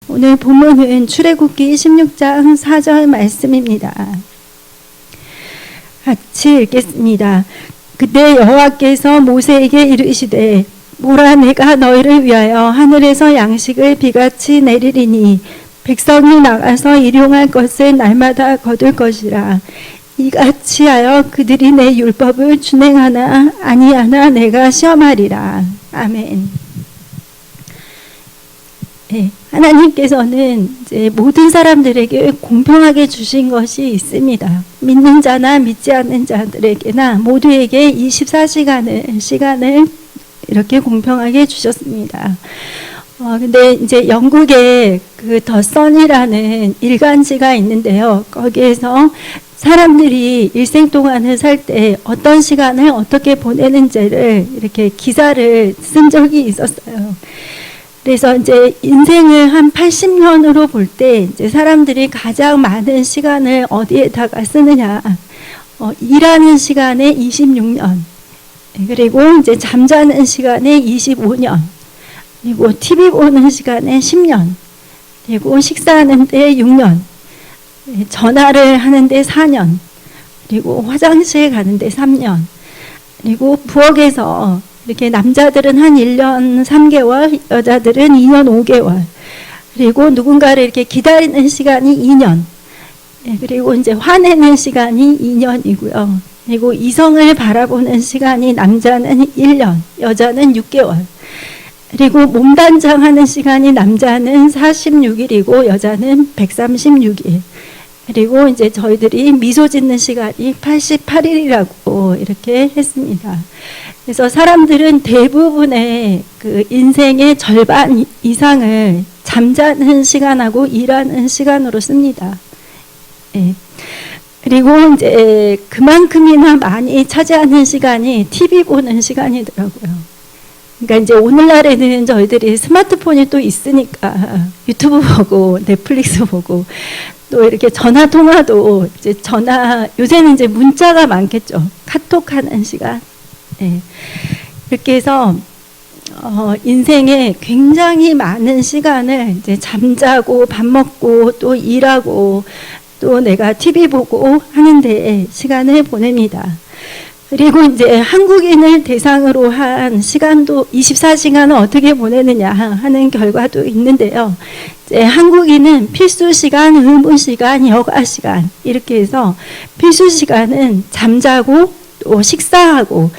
오늘 본문은 출애굽기 16장 4절 말씀입니다. 같이 읽겠습니다. 그때 여호와께서 모세에게 이르시되 보라, 내가 너희를 위하여 하늘에서 양식을 비같이 내리리니 백성이 나가서 일용할 것을 날마다 거둘 것이라. 이같이 하여 그들이 내 율법을 준행하나 아니하나 내가 시험하리라. 아멘. 네, 하나님께서는 이제 모든 사람들에게 공평하게 주신 것이 있습니다. 믿는 자나 믿지 않는 자들에게나 모두에게 24시간을 이렇게 공평하게 주셨습니다. 근데 이제 영국에 그 더 선이라는 일간지가 있는데요. 거기에서 사람들이 일생 동안을 살 때 어떤 시간을 어떻게 보내는지를 이렇게 기사를 쓴 적이 있었어요. 그래서 이제 인생을 한 80년으로 볼 때 이제 사람들이 가장 많은 시간을 어디에다가 쓰느냐. 일하는 시간에 26년. 그리고 이제 잠자는 시간에 25년. 그리고 TV 보는 시간에 10년. 그리고 식사하는 데 6년. 전화를 하는데 4년. 그리고 화장실 가는데 3년. 그리고 부엌에서 이렇게 남자들은 한 1년 3개월, 여자들은 2년 5개월. 그리고 누군가를 이렇게 기다리는 시간이 2년. 그리고 이제 화내는 시간이 2년이고요. 그리고 이성을 바라보는 시간이 남자는 1년, 여자는 6개월. 그리고 몸단장하는 시간이 남자는 46일이고 여자는 136일. 그리고 이제 저희들이 미소 짓는 시간이 88일이라고 이렇게 했습니다. 그래서 사람들은 대부분의 그 인생의 절반 이상을 잠자는 시간하고 일하는 시간으로 씁니다. 예. 그리고 이제 그만큼이나 많이 차지하는 시간이 TV 보는 시간이더라고요. 그러니까 이제 오늘날에는 저희들이 스마트폰이 또 있으니까 유튜브 보고 넷플릭스 보고 또 이렇게 전화 통화도 이제 요새는 이제 문자가 많겠죠. 카톡하는 시간. 네. 이렇게 해서 인생에 굉장히 많은 시간을 이제 잠자고 밥 먹고 또 일하고 또 내가 TV 보고 하는데 시간을 보냅니다. 그리고 이제 한국인을 대상으로 한 시간도 24시간을 어떻게 보내느냐 하는 결과도 있는데요. 이제 한국인은 필수 시간, 의무 시간, 여가 시간 이렇게 해서 필수 시간은 잠자고 또 식사하고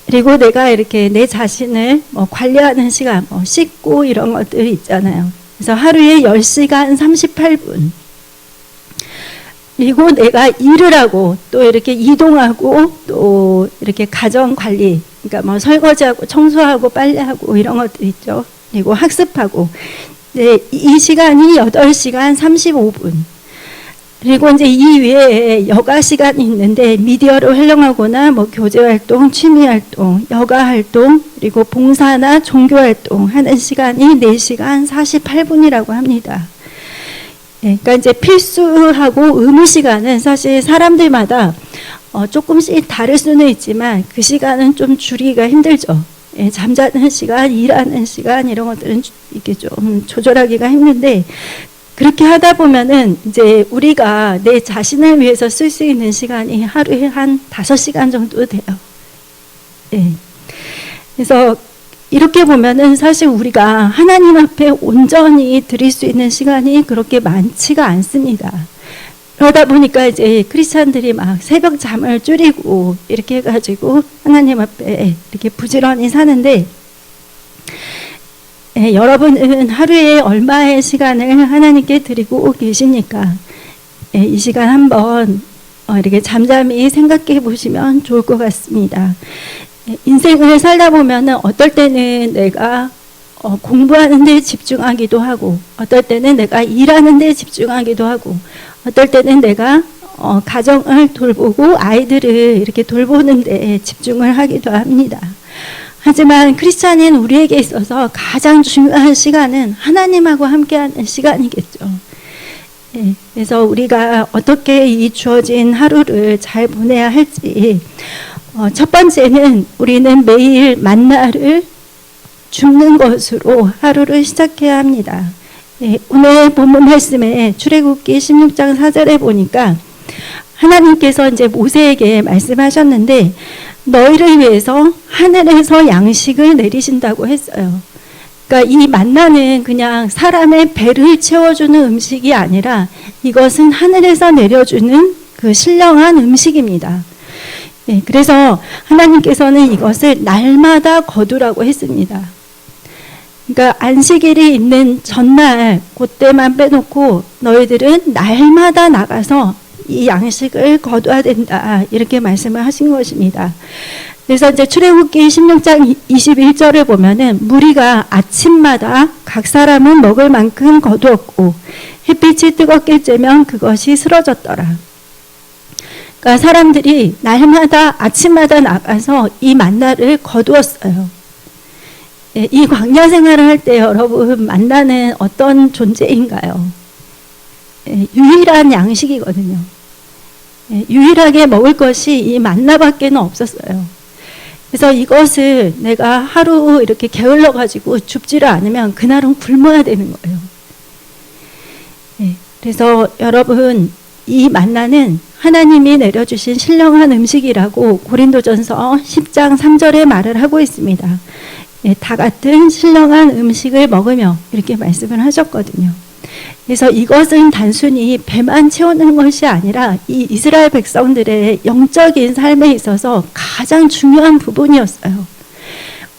그리고 내가 이렇게 내 자신을 관리하는 시간, 씻고 이런 것들이 있잖아요. 그래서 하루에 10시간 38분. 그리고 내가 일을 하고 또 이렇게 이동하고 또 이렇게 가정 관리, 그러니까 설거지하고 청소하고 빨래하고 이런 것들 있죠. 그리고 학습하고. 네, 이 시간이 8시간 35분. 그리고 이제 이 외에 여가 시간이 있는데 미디어를 활용하거나 교제 활동, 취미 활동, 여가 활동, 그리고 봉사나 종교 활동 하는 시간이 4시간 48분이라고 합니다. 그러니까 이제 필수하고 의무 시간은 사실 사람들마다 조금씩 다를 수는 있지만 그 시간은 좀 줄이기가 힘들죠. 잠자는 시간, 일하는 시간 이런 것들은 이게 좀 조절하기가 힘든데 그렇게 하다 보면은 이제 우리가 내 자신을 위해서 쓸 수 있는 시간이 하루에 한 5시간 정도 돼요. 네. 그래서 이렇게 보면은 사실 우리가 하나님 앞에 온전히 드릴 수 있는 시간이 그렇게 많지가 않습니다. 그러다 보니까 이제 크리스찬들이 막 새벽 잠을 줄이고 이렇게 해가지고 하나님 앞에 이렇게 부지런히 사는데 여러분은 하루에 얼마의 시간을 하나님께 드리고 계십니까? 이 시간 한번 이렇게 잠잠히 생각해 보시면 좋을 것 같습니다. 인생을 살다 보면은 어떨 때는 내가 공부하는 데 집중하기도 하고 어떨 때는 내가 일하는 데 집중하기도 하고 어떨 때는 내가 가정을 돌보고 아이들을 이렇게 돌보는 데 집중을 하기도 합니다. 하지만 크리스찬인 우리에게 있어서 가장 중요한 시간은 하나님하고 함께하는 시간이겠죠. 그래서 우리가 어떻게 이 주어진 하루를 잘 보내야 할지 첫 번째는 우리는 매일 만나를 줍는 것으로 하루를 시작해야 합니다. 네, 오늘 본문 말씀에 출애굽기 16장 4절에 보니까 하나님께서 이제 모세에게 말씀하셨는데 너희를 위해서 하늘에서 양식을 내리신다고 했어요. 그러니까 이 만나는 그냥 사람의 배를 채워주는 음식이 아니라 이것은 하늘에서 내려주는 그 신령한 음식입니다. 네, 그래서 하나님께서는 이것을 날마다 거두라고 했습니다. 그러니까 안식일이 있는 전날 그때만 빼놓고 너희들은 날마다 나가서 이 양식을 거둬야 된다 이렇게 말씀을 하신 것입니다. 그래서 이제 출애굽기 16장 21절을 보면은 무리가 아침마다 각 사람은 먹을 만큼 거두었고 햇빛이 뜨겁게 쬐면 그것이 쓰러졌더라. 그러니까 사람들이 날마다 아침마다 나가서 이 만나를 거두었어요. 이 광야 생활을 할 때 여러분 만나는 어떤 존재인가요? 유일한 양식이거든요. 유일하게 먹을 것이 이 만나밖에는 없었어요. 그래서 이것을 내가 하루 이렇게 게을러 가지고 줍지를 않으면 그날은 굶어야 되는 거예요. 그래서 여러분 이 만나는 하나님이 내려주신 신령한 음식이라고 고린도전서 10장 3절에 말을 하고 있습니다. 다 같은 신령한 음식을 먹으며 이렇게 말씀을 하셨거든요. 그래서 이것은 단순히 배만 채우는 것이 아니라 이 이스라엘 백성들의 영적인 삶에 있어서 가장 중요한 부분이었어요.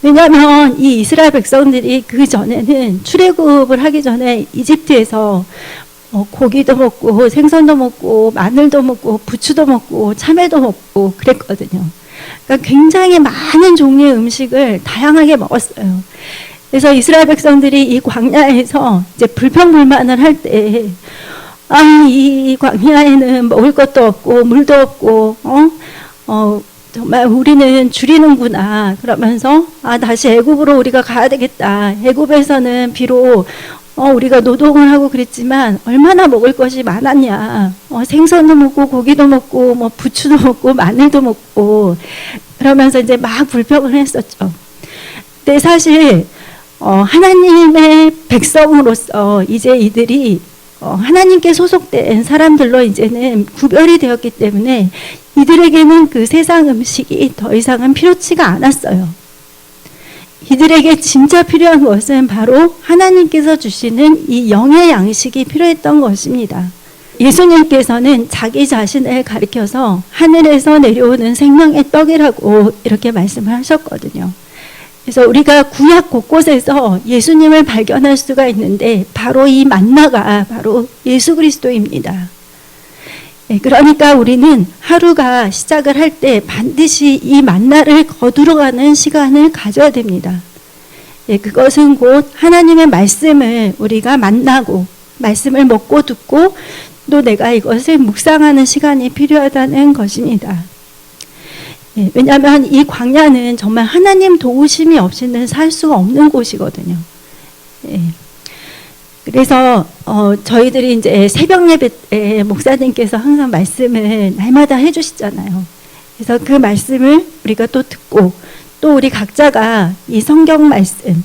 왜냐하면 이 이스라엘 백성들이 그 전에는 출애굽을 하기 전에 이집트에서 고기도 먹고 생선도 먹고 마늘도 먹고 부추도 먹고 참외도 먹고 그랬거든요. 그러니까 굉장히 많은 종류의 음식을 다양하게 먹었어요. 그래서 이스라엘 백성들이 이 광야에서 이제 불평불만을 할 때, 이 광야에는 먹을 것도 없고 물도 없고, 정말 우리는 줄이는구나. 그러면서 다시 애굽으로 우리가 가야 되겠다. 애굽에서는 비록 우리가 노동을 하고 그랬지만 얼마나 먹을 것이 많았냐. 생선도 먹고 고기도 먹고 뭐 부추도 먹고 마늘도 먹고 그러면서 이제 막 불평을 했었죠. 근데 사실 하나님의 백성으로서 이제 이들이 하나님께 소속된 사람들로 이제는 구별이 되었기 때문에 이들에게는 그 세상 음식이 더 이상은 필요치가 않았어요. 이들에게 진짜 필요한 것은 바로 하나님께서 주시는 이 영의 양식이 필요했던 것입니다. 예수님께서는 자기 자신을 가리켜서 하늘에서 내려오는 생명의 떡이라고 이렇게 말씀을 하셨거든요. 그래서 우리가 구약 곳곳에서 예수님을 발견할 수가 있는데 바로 이 만나가 바로 예수 그리스도입니다. 그러니까 우리는 하루가 시작을 할 때 반드시 이 만나를 거두러 가는 시간을 가져야 됩니다. 그것은 곧 하나님의 말씀을 우리가 만나고 말씀을 먹고 듣고 또 내가 이것을 묵상하는 시간이 필요하다는 것입니다. 왜냐하면 이 광야는 정말 하나님 도우심이 없이는 살 수가 없는 곳이거든요. 그래서 저희들이 이제 새벽 예배 때 목사님께서 항상 말씀을 날마다 해주시잖아요. 그래서 그 말씀을 우리가 또 듣고 또 우리 각자가 이 성경 말씀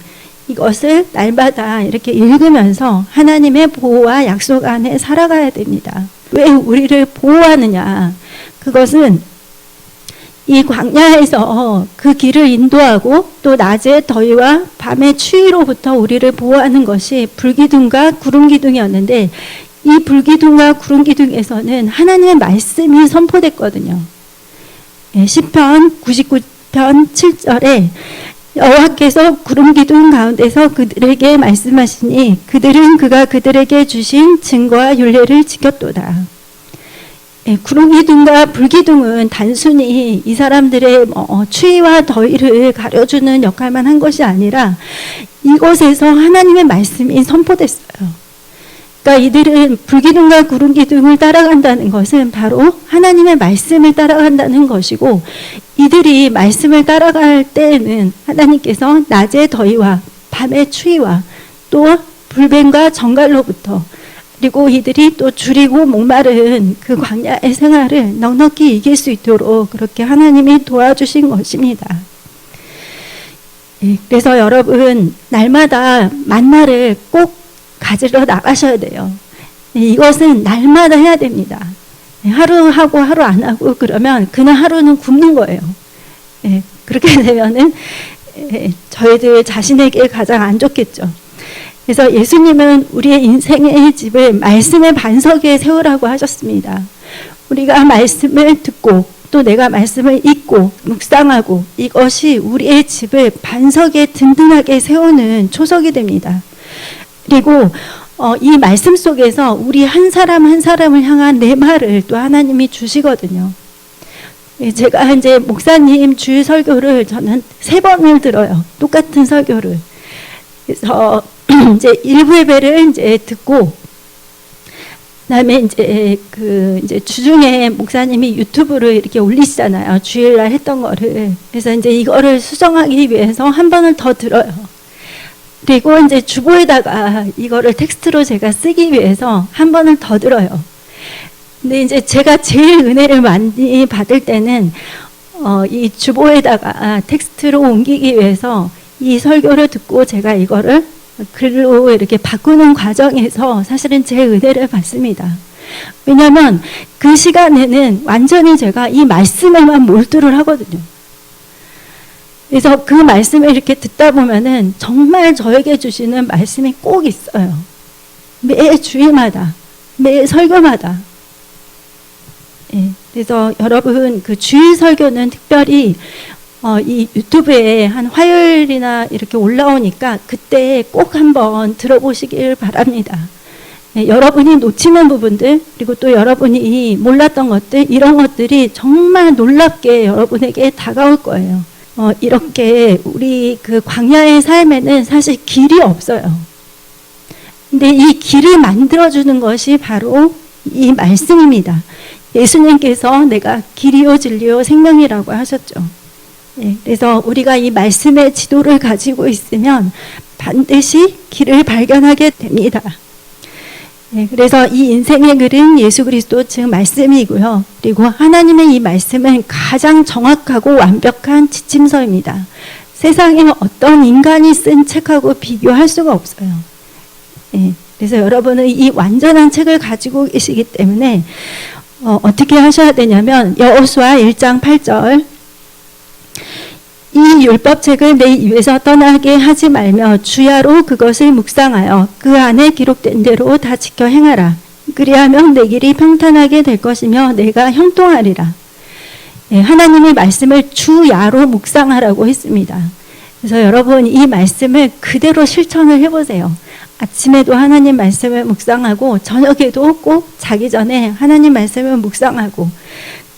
이것을 날마다 이렇게 읽으면서 하나님의 보호와 약속 안에 살아가야 됩니다. 왜 우리를 보호하느냐? 그것은 이 광야에서 그 길을 인도하고 또 낮의 더위와 밤의 추위로부터 우리를 보호하는 것이 불기둥과 구름기둥이었는데 이 불기둥과 구름기둥에서는 하나님의 말씀이 선포됐거든요. 시편 99편 7절에 여호와께서 구름기둥 가운데서 그들에게 말씀하시니 그들은 그가 그들에게 주신 증거와 율례를 지켰도다. 구름기둥과 불기둥은 단순히 이 사람들의 추위와 더위를 가려주는 역할만 한 것이 아니라 이곳에서 하나님의 말씀이 선포됐어요. 그러니까 이들은 불기둥과 구름기둥을 따라간다는 것은 바로 하나님의 말씀을 따라간다는 것이고 이들이 말씀을 따라갈 때에는 하나님께서 낮의 더위와 밤의 추위와 또 불뱀과 정갈로부터 그리고 이들이 또 줄이고 목마른 그 광야의 생활을 넉넉히 이길 수 있도록 그렇게 하나님이 도와주신 것입니다. 그래서 여러분 날마다 만나를 꼭 가지러 나가셔야 돼요. 이것은 날마다 해야 됩니다. 하루 하고 하루 안 하고 그러면 그날 하루는 굶는 거예요. 그렇게 되면은 저희들 자신에게 가장 안 좋겠죠. 그래서 예수님은 우리의 인생의 집을 말씀의 반석에 세우라고 하셨습니다. 우리가 말씀을 듣고 또 내가 말씀을 읽고 묵상하고 이것이 우리의 집을 반석에 든든하게 세우는 초석이 됩니다. 그리고 이 말씀 속에서 우리 한 사람 한 사람을 향한 내 말을 또 하나님이 주시거든요. 제가 이제 목사님 주일 설교를 저는 3번을 들어요. 똑같은 설교를. 그래서 이제 일부 예배를 이제 듣고, 그다음에 이제 주중에 목사님이 유튜브를 이렇게 올리시잖아요. 주일날 했던 거를. 그래서 이제 이거를 수정하기 위해서 한 번을 더 들어요. 그리고 이제 주보에다가 이거를 텍스트로 제가 쓰기 위해서 한 번을 더 들어요. 근데 이제 제가 제일 은혜를 많이 받을 때는 이 주보에다가 텍스트로 옮기기 위해서 이 설교를 듣고 제가 이거를 글로 이렇게 바꾸는 과정에서 사실은 제 은혜를 받습니다. 왜냐하면 그 시간에는 완전히 제가 이 말씀에만 몰두를 하거든요. 그래서 그 말씀을 이렇게 듣다 보면은 정말 저에게 주시는 말씀이 꼭 있어요. 매 주일마다, 매 설교마다. 그래서 여러분 그 주일 설교는 특별히 이 유튜브에 한 화요일이나 이렇게 올라오니까 그때 꼭 한번 들어보시길 바랍니다. 여러분이 놓치는 부분들 그리고 또 여러분이 몰랐던 것들 이런 것들이 정말 놀랍게 여러분에게 다가올 거예요. 이렇게 우리 그 광야의 삶에는 사실 길이 없어요. 근데 이 길을 만들어주는 것이 바로 이 말씀입니다. 예수님께서 내가 길이요 진리요 생명이라고 하셨죠. 그래서 우리가 이 말씀의 지도를 가지고 있으면 반드시 길을 발견하게 됩니다. 그래서 이 인생의 글은 예수 그리스도 즉 말씀이고요. 그리고 하나님의 이 말씀은 가장 정확하고 완벽한 지침서입니다. 세상에 어떤 인간이 쓴 책하고 비교할 수가 없어요. 그래서 여러분은 이 완전한 책을 가지고 계시기 때문에 어떻게 하셔야 되냐면 여호수아 1장 8절 이 율법책을 내 입에서 떠나게 하지 말며 주야로 그것을 묵상하여 그 안에 기록된 대로 다 지켜 행하라. 그리하면 내 길이 평탄하게 될 것이며 내가 형통하리라. 하나님의 말씀을 주야로 묵상하라고 했습니다. 그래서 여러분 이 말씀을 그대로 실천을 해보세요. 아침에도 하나님 말씀을 묵상하고 저녁에도 꼭 자기 전에 하나님 말씀을 묵상하고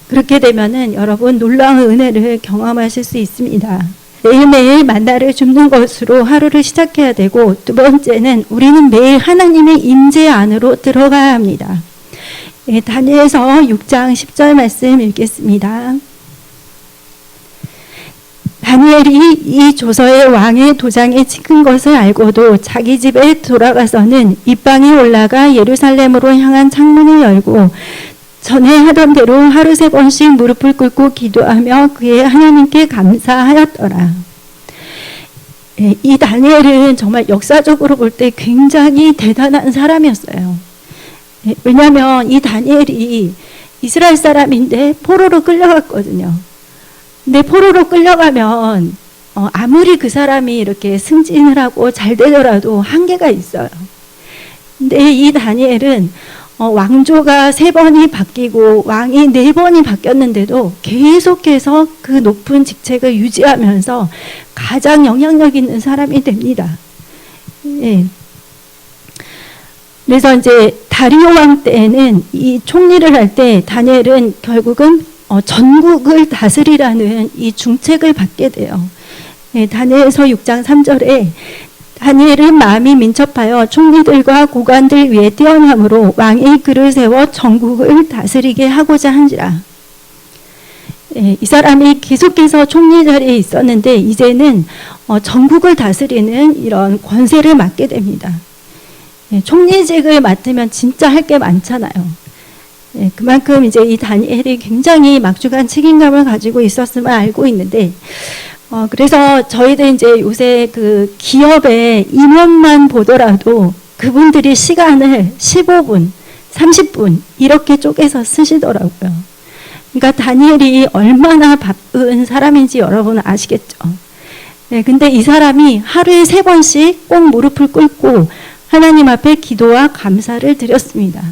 그렇게 되면은 여러분 놀라운 은혜를 경험하실 수 있습니다. 매일매일 만나를 줍는 것으로 하루를 시작해야 되고 두 번째는 우리는 매일 하나님의 임재 안으로 들어가야 합니다. 다니엘서 6장 10절 말씀 읽겠습니다. 다니엘이 이 조서의 왕의 도장에 찍힌 것을 알고도 자기 집에 돌아가서는 입방에 올라가 예루살렘으로 향한 창문을 열고 전에 하던 대로 하루 3번씩 무릎을 꿇고 기도하며 그의 하나님께 감사하였더라. 이 다니엘은 정말 역사적으로 볼 때 굉장히 대단한 사람이었어요. 왜냐하면 이 다니엘이 이스라엘 사람인데 포로로 끌려갔거든요. 근데 포로로 끌려가면 아무리 그 사람이 이렇게 승진을 하고 잘 되더라도 한계가 있어요. 근데 이 다니엘은 왕조가 3번이 바뀌고 왕이 4번이 바뀌었는데도 계속해서 그 높은 직책을 유지하면서 가장 영향력 있는 사람이 됩니다. 그래서 이제 다리오 왕 때에는 이 총리를 할 때 다니엘은 결국은 전국을 다스리라는 이 중책을 받게 돼요. 다니엘서 6장 3절에 다니엘은 마음이 민첩하여 총리들과 고관들 위에 뛰어남으로 왕이 그를 세워 전국을 다스리게 하고자 한지라. 이 사람이 계속해서 총리 자리에 있었는데 이제는 전국을 다스리는 이런 권세를 맡게 됩니다. 총리직을 맡으면 진짜 할 게 많잖아요. 그만큼 이제 이 다니엘이 굉장히 막중한 책임감을 가지고 있었음을 알고 있는데 그래서 저희들 이제 요새 그 기업의 임원만 보더라도 그분들이 시간을 15분, 30분 이렇게 쪼개서 쓰시더라고요. 그러니까 다니엘이 얼마나 바쁜 사람인지 여러분 아시겠죠? 네, 근데 이 사람이 하루에 3번씩 꼭 무릎을 꿇고 하나님 앞에 기도와 감사를 드렸습니다.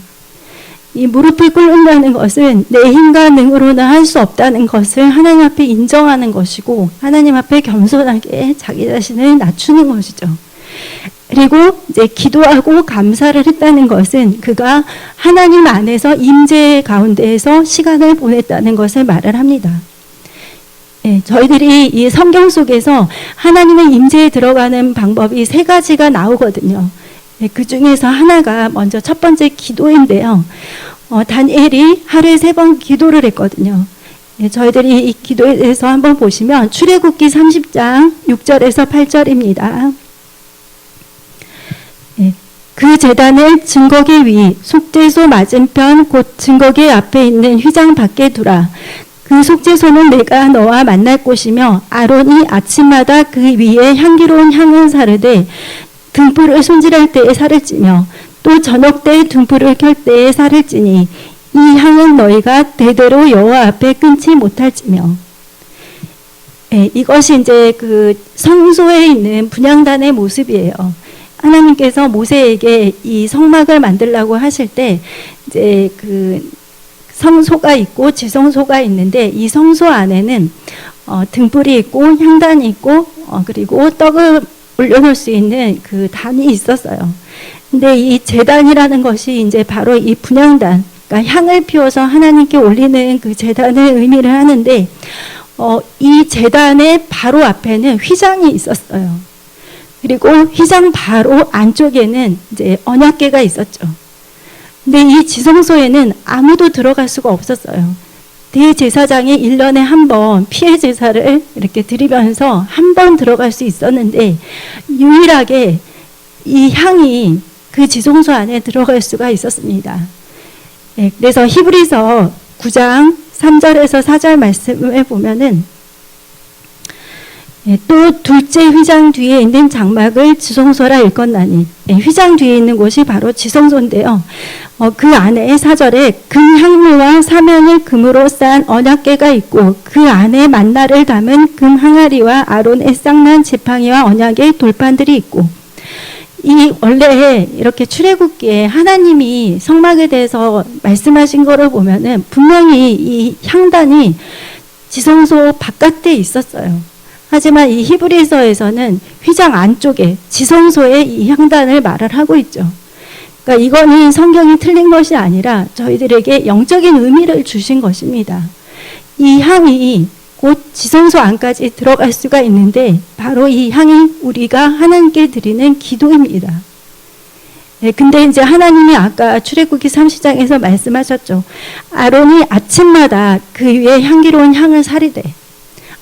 이 무릎을 꿇는다는 것은 내 힘과 능으로는 할 수 없다는 것을 하나님 앞에 인정하는 것이고 하나님 앞에 겸손하게 자기 자신을 낮추는 것이죠. 그리고 이제 기도하고 감사를 했다는 것은 그가 하나님 안에서 임재 가운데에서 시간을 보냈다는 것을 말을 합니다. 예, 저희들이 이 성경 속에서 하나님의 임재에 들어가는 방법이 3가지가 나오거든요. 예, 그 중에서 하나가 먼저 첫 번째 기도인데요. 다니엘이 하루에 3번 기도를 했거든요. 예, 저희들이 이 기도에 대해서 한번 보시면 출애굽기 30장 6절에서 8절입니다. 예, 그 제단을 증거계 위 속죄소 맞은편 곧 증거계 앞에 있는 휘장 밖에 두라. 그 속죄소는 내가 너와 만날 곳이며 아론이 아침마다 그 위에 향기로운 향을 사르되 등불을 손질할 때에 살을 찌며 또 저녁 때 등불을 켤 때에 살을 찌니 이 향은 너희가 대대로 여호와 앞에 끊지 못할지며. 예, 이것이 이제 그 성소에 있는 분향단의 모습이에요. 하나님께서 모세에게 이 성막을 만들라고 하실 때 이제 그 성소가 있고 지성소가 있는데 이 성소 안에는 등불이 있고 향단이 있고 그리고 떡을 올려놓을 수 있는 그 단이 있었어요. 근데 이 제단이라는 것이 이제 바로 이 분향단, 그러니까 향을 피워서 하나님께 올리는 그 제단의 의미를 하는데 이 제단의 바로 앞에는 휘장이 있었어요. 그리고 휘장 바로 안쪽에는 이제 언약궤가 있었죠. 근데 이 지성소에는 아무도 들어갈 수가 없었어요. 대제사장이 1년에 한 번 피해 제사를 이렇게 드리면서 한 번 들어갈 수 있었는데 유일하게 이 향이 그 지성소 안에 들어갈 수가 있었습니다. 네, 그래서 히브리서 9장 3절에서 4절 말씀을 보면은 또 둘째 휘장 뒤에 있는 장막을 지성소라 일컫나니 휘장 뒤에 있는 곳이 바로 지성소인데요. 그 안에 4절에 금향로와 사면을 금으로 싼 언약궤가 있고 그 안에 만나를 담은 금 항아리와 아론의 쌍난 지팡이와 언약의 돌판들이 있고. 이 원래 이렇게 출애굽기에 하나님이 성막에 대해서 말씀하신 거를 보면은 분명히 이 향단이 지성소 바깥에 있었어요. 하지만 이 히브리서에서는 휘장 안쪽에 지성소에 이 향단을 말을 하고 있죠. 그러니까 이거는 성경이 틀린 것이 아니라 저희들에게 영적인 의미를 주신 것입니다. 이 향이 곧 지성소 안까지 들어갈 수가 있는데 바로 이 향이 우리가 하나님께 드리는 기도입니다. 네, 근데 이제 하나님이 아까 출애굽기 30장에서 말씀하셨죠. 아론이 아침마다 그 위에 향기로운 향을 사리되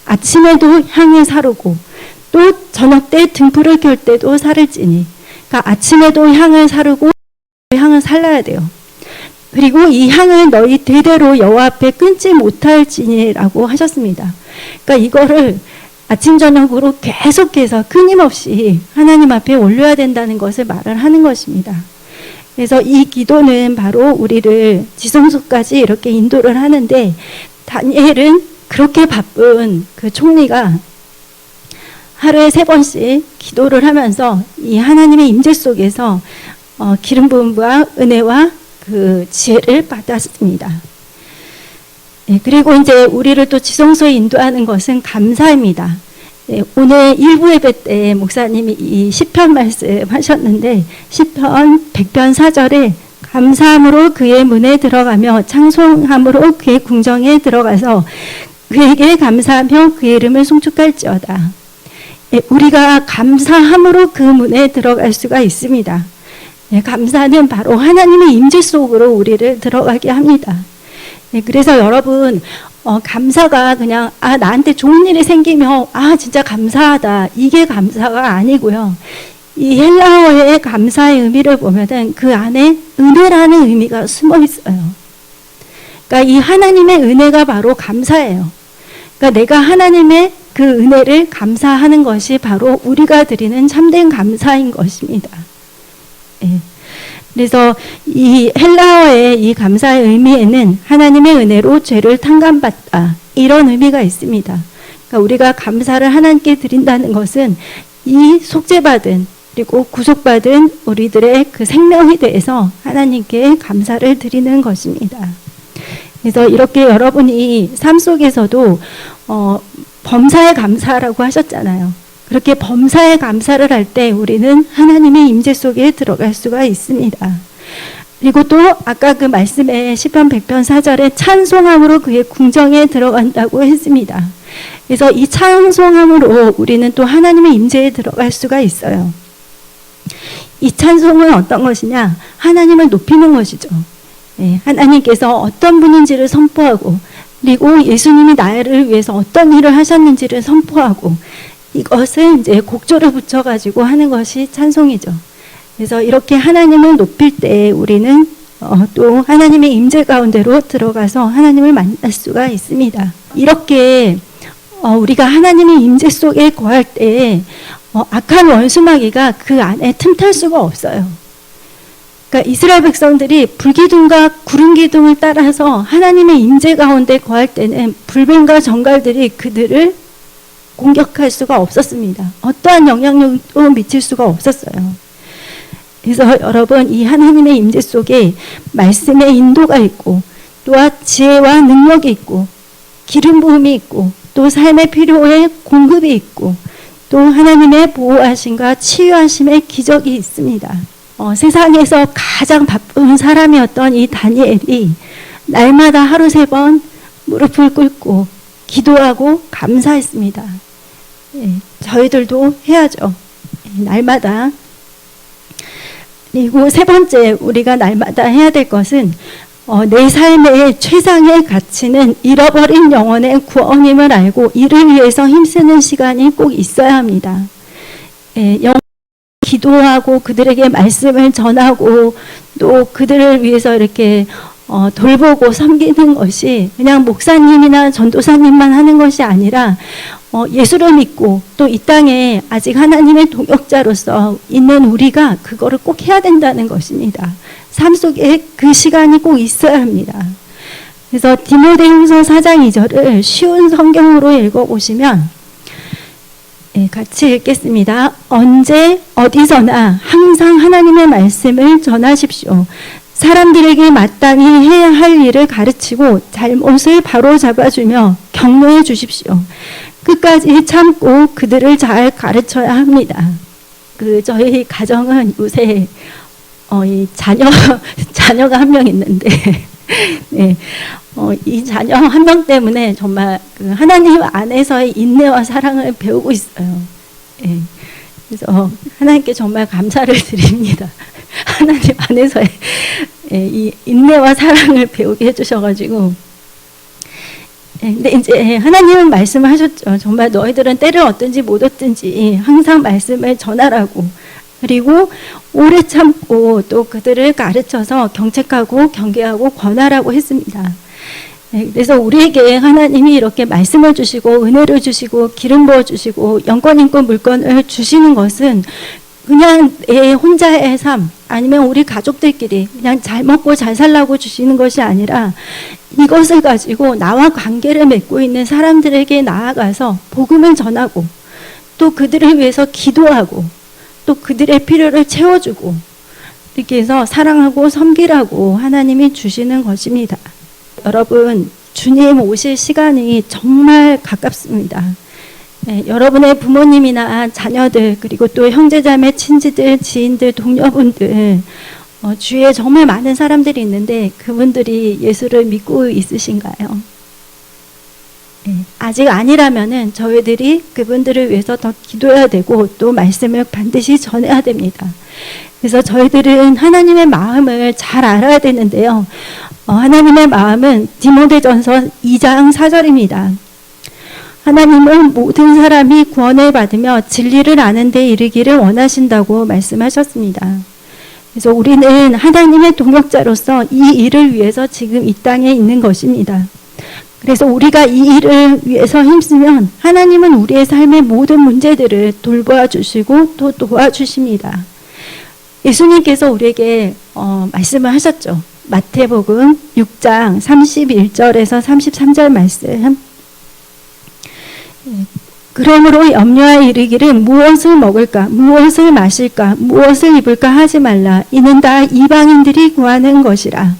아침에도 향을 사르고 또 저녁 때 등불을 켤 때도 살을 찌니. 그러니까 아침에도 향을 사르고 향을 살라야 돼요. 그리고 이 향을 너희 대대로 여호와 앞에 끊지 못할지니라고 하셨습니다. 그러니까 이거를 아침 저녁으로 계속해서 끊임없이 하나님 앞에 올려야 된다는 것을 말을 하는 것입니다. 그래서 이 기도는 바로 우리를 지성소까지 이렇게 인도를 하는데 다니엘은 그렇게 바쁜 그 총리가 하루에 3번씩 기도를 하면서 이 하나님의 임재 속에서 기름 부음과 은혜와 그 지혜를 받았습니다. 네, 그리고 이제 우리를 또 지성소에 인도하는 것은 감사입니다. 네, 오늘 일부 예배 때 목사님이 이 시편 말씀하셨는데 시편 100편 4절에 감사함으로 그의 문에 들어가며 찬송함으로 그의 궁정에 들어가서 그에게 감사하며 그의 이름을 송축할지어다. 예, 우리가 감사함으로 그 문에 들어갈 수가 있습니다. 예, 감사는 바로 하나님의 임재 속으로 우리를 들어가게 합니다. 예, 그래서 여러분 감사가 그냥 나한테 좋은 일이 생기면 진짜 감사하다 이게 감사가 아니고요. 이 헬라어의 감사의 의미를 보면은 그 안에 은혜라는 의미가 숨어 있어요. 그러니까 이 하나님의 은혜가 바로 감사예요. 그러니까 내가 하나님의 그 은혜를 감사하는 것이 바로 우리가 드리는 참된 감사인 것입니다. 예. 그래서 이 헬라어의 이 감사의 의미에는 하나님의 은혜로 죄를 탕감받다 이런 의미가 있습니다. 그러니까 우리가 감사를 하나님께 드린다는 것은 이 속죄받은 그리고 구속받은 우리들의 그 생명에 대해서 하나님께 감사를 드리는 것입니다. 그래서 이렇게 여러분이 삶 속에서도 범사에 감사라고 하셨잖아요. 그렇게 범사에 감사를 할 때 우리는 하나님의 임재 속에 들어갈 수가 있습니다. 그리고 또 아까 그 말씀에 시편 100편 4절에 찬송함으로 그의 궁정에 들어간다고 했습니다. 그래서 이 찬송함으로 우리는 또 하나님의 임재에 들어갈 수가 있어요. 이 찬송은 어떤 것이냐? 하나님을 높이는 것이죠. 네, 하나님께서 어떤 분인지를 선포하고 그리고 예수님이 나를 위해서 어떤 일을 하셨는지를 선포하고 이것을 이제 곡조를 붙여가지고 하는 것이 찬송이죠. 그래서 이렇게 하나님을 높일 때 우리는 또 하나님의 임재 가운데로 들어가서 하나님을 만날 수가 있습니다. 이렇게 우리가 하나님의 임재 속에 거할 때 악한 원수마귀가 그 안에 틈탈 수가 없어요. 그러니까 이스라엘 백성들이 불기둥과 구름기둥을 따라서 하나님의 임재 가운데 거할 때는 불뱀과 정갈들이 그들을 공격할 수가 없었습니다. 어떠한 영향력도 미칠 수가 없었어요. 그래서 여러분 이 하나님의 임재 속에 말씀의 인도가 있고 또한 지혜와 능력이 있고 기름 부음이 있고 또 삶의 필요에 공급이 있고 또 하나님의 보호하심과 치유하심의 기적이 있습니다. 세상에서 가장 바쁜 사람이었던 이 다니엘이 날마다 하루 3번 무릎을 꿇고 기도하고 감사했습니다. 저희들도 해야죠. 날마다. 그리고 3번째 우리가 날마다 해야 될 것은 내 삶의 최상의 가치는 잃어버린 영혼의 구원임을 알고 이를 위해서 힘쓰는 시간이 꼭 있어야 합니다. 기도하고 그들에게 말씀을 전하고 또 그들을 위해서 이렇게 돌보고 섬기는 것이 그냥 목사님이나 전도사님만 하는 것이 아니라 예수를 믿고 또 이 땅에 아직 하나님의 동역자로서 있는 우리가 그거를 꼭 해야 된다는 것입니다. 삶 속에 그 시간이 꼭 있어야 합니다. 그래서 디모데후서 4장 2절을 쉬운 성경으로 읽어보시면 같이 읽겠습니다. 언제 어디서나 항상 하나님의 말씀을 전하십시오. 사람들에게 마땅히 해야 할 일을 가르치고 잘못을 바로 잡아주며 격려해 주십시오. 끝까지 참고 그들을 잘 가르쳐야 합니다. 저희 가정은 요새 이 자녀가 한 명 있는데 네, 이 자녀 한 명 때문에 정말 그 하나님 안에서의 인내와 사랑을 배우고 있어요. 네, 그래서 하나님께 정말 감사를 드립니다. 하나님 안에서의 이 인내와 사랑을 배우게 해주셔가지고. 근데 이제 하나님은 말씀하셨죠. 정말 너희들은 때를 얻든지 못 얻든지 항상 말씀을 전하라고. 그리고 오래 참고 또 그들을 가르쳐서 경책하고 경계하고 권하라고 했습니다. 그래서 우리에게 하나님이 이렇게 말씀을 주시고 은혜를 주시고 기름 부어 주시고 영권 인권 물권을 주시는 것은 그냥 내 혼자의 삶 아니면 우리 가족들끼리 그냥 잘 먹고 잘 살라고 주시는 것이 아니라 이것을 가지고 나와 관계를 맺고 있는 사람들에게 나아가서 복음을 전하고 또 그들을 위해서 기도하고 또 그들의 필요를 채워주고 이렇게 해서 사랑하고 섬기라고 하나님이 주시는 것입니다. 여러분 주님 오실 시간이 정말 가깝습니다. 여러분의 부모님이나 자녀들 그리고 또 형제자매 친지들 지인들 동료분들 주위에 정말 많은 사람들이 있는데 그분들이 예수를 믿고 있으신가요? 아직 아니라면은 저희들이 그분들을 위해서 더 기도해야 되고 또 말씀을 반드시 전해야 됩니다. 그래서 저희들은 하나님의 마음을 잘 알아야 되는데요. 하나님의 마음은 디모데전서 2장 4절입니다. 하나님은 모든 사람이 구원을 받으며 진리를 아는 데 이르기를 원하신다고 말씀하셨습니다. 그래서 우리는 하나님의 동역자로서 이 일을 위해서 지금 이 땅에 있는 것입니다. 그래서 우리가 이 일을 위해서 힘쓰면 하나님은 우리의 삶의 모든 문제들을 돌보아 주시고 또 도와주십니다. 예수님께서 우리에게 말씀을 하셨죠. 마태복음 6장 31절에서 33절 말씀. 그러므로 염려하여 이르기를 무엇을 먹을까, 무엇을 마실까, 무엇을 입을까 하지 말라. 이는 다 이방인들이 구하는 것이라.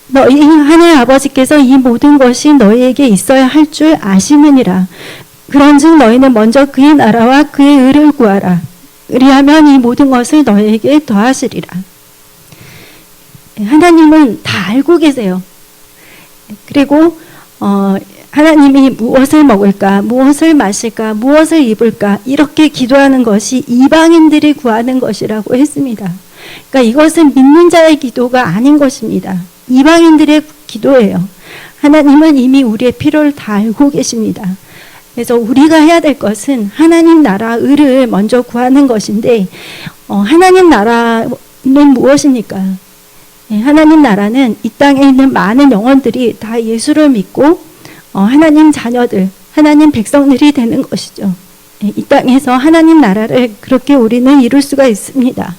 너희 하늘 아버지께서 이 모든 것이 너희에게 있어야 할 줄 아시느니라. 그런즉 너희는 먼저 그의 나라와 그의 의를 구하라. 그리하면 이 모든 것을 너희에게 더하시리라. 하나님은 다 알고 계세요. 그리고 하나님이 무엇을 먹을까, 무엇을 마실까, 무엇을 입을까 이렇게 기도하는 것이 이방인들이 구하는 것이라고 했습니다. 그러니까 이것은 믿는 자의 기도가 아닌 것입니다. 이방인들의 기도예요. 하나님은 이미 우리의 필요를 다 알고 계십니다. 그래서 우리가 해야 될 것은 하나님 나라 의를 먼저 구하는 것인데 하나님 나라는 무엇입니까? 하나님 나라는 이 땅에 있는 많은 영혼들이 다 예수를 믿고 하나님 자녀들, 하나님 백성들이 되는 것이죠. 이 땅에서 하나님 나라를 그렇게 우리는 이룰 수가 있습니다.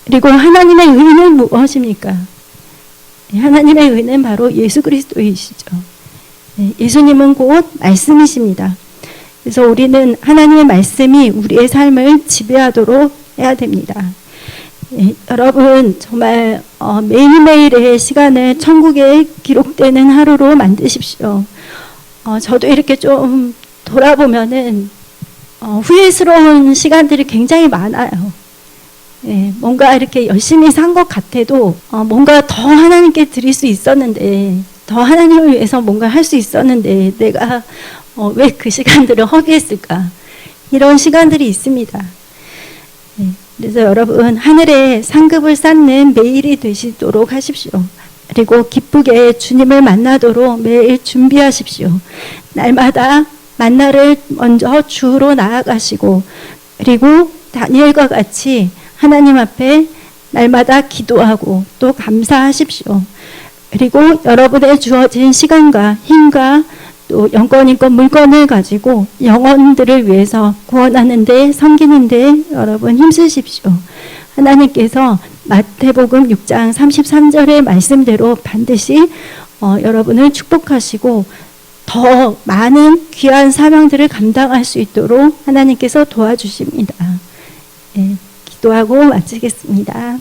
그리고 하나님의 의는 무엇입니까? 하나님의 의는 바로 예수 그리스도이시죠. 예수님은 곧 말씀이십니다. 그래서 우리는 하나님의 말씀이 우리의 삶을 지배하도록 해야 됩니다. 여러분 정말 매일매일의 시간을 천국에 기록되는 하루로 만드십시오. 저도 이렇게 좀 돌아보면은 후회스러운 시간들이 굉장히 많아요. 뭔가 이렇게 열심히 산 것 같아도 뭔가 더 하나님께 드릴 수 있었는데, 더 하나님을 위해서 뭔가 할 수 있었는데 내가 왜 그 시간들을 허비했을까? 이런 시간들이 있습니다. 그래서 여러분 하늘에 상급을 쌓는 매일이 되시도록 하십시오. 그리고 기쁘게 주님을 만나도록 매일 준비하십시오. 날마다 만나를 먼저 주로 나아가시고, 그리고 다니엘과 같이 하나님 앞에 날마다 기도하고 또 감사하십시오. 그리고 여러분의 주어진 시간과 힘과 또 영권인권 물건을 가지고 영혼들을 위해서 구원하는 데 섬기는 데 여러분 힘쓰십시오. 하나님께서 마태복음 6장 33절의 말씀대로 반드시 여러분을 축복하시고 더 많은 귀한 사명들을 감당할 수 있도록 하나님께서 도와주십니다. 기도하고 마치겠습니다.